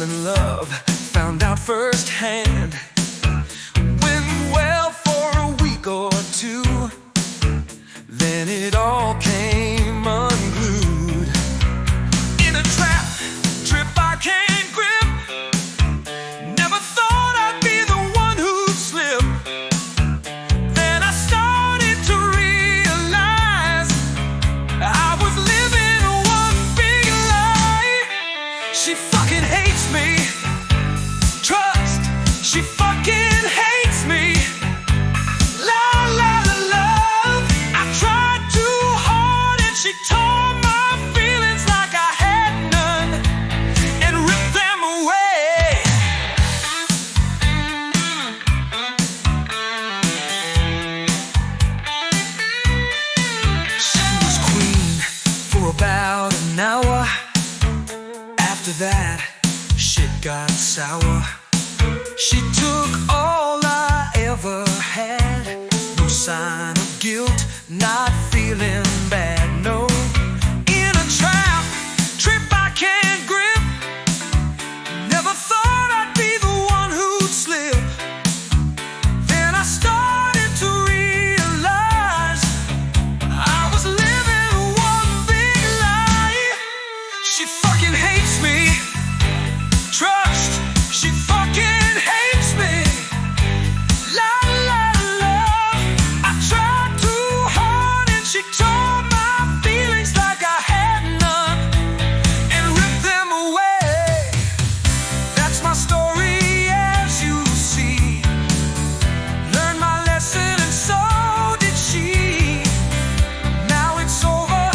in love, found out firsthand. Went well for a week or two, then it all came unglued. In a trip I can't grip. Never thought I'd be the one who'd slip. Then I started to realize I was living one big lie. She fucking hates me. Trust, she fucking hates me. La la la love. I tried too hard and she tore my feelings like I had none and ripped them away. She was queen for about an hour. After that, shit got sour. She took all I ever had. No sign of guilt, not feeling bad, no. In a trip I can't grip. Never thought I'd be the one who'd slip. Then I started to realize I was living one big lie. She fucking hates me. Trust, she fucking hates me. La la love. I tried too hard and she tore my feelings like I had none and ripped them away. That's my story, as you see. Learned my lesson and so did she. Now it's over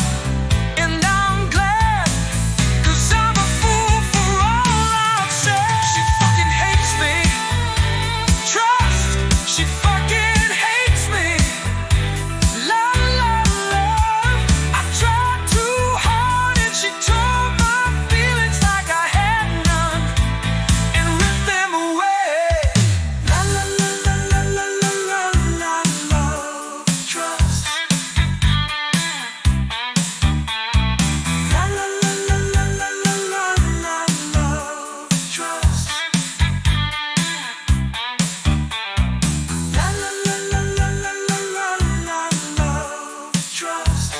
and I'm glad, 'cause I'm a fool for all I've said. She fucking hates me. Trust, she fucking hates me. La la love. I tried too hard and she tore my feelings like I had none and ripped them away. La la la la la la la la la love. Trust. La la la la la la la la la love. Trust. La la la la la la la la la love. Trust.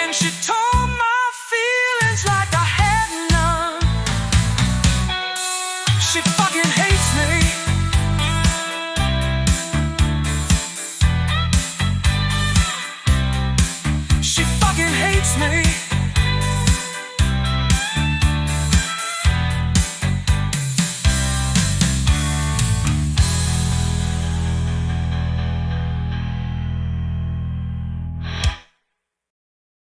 And she tore my feelings like I had none. She fucking hates me. She fucking hates me.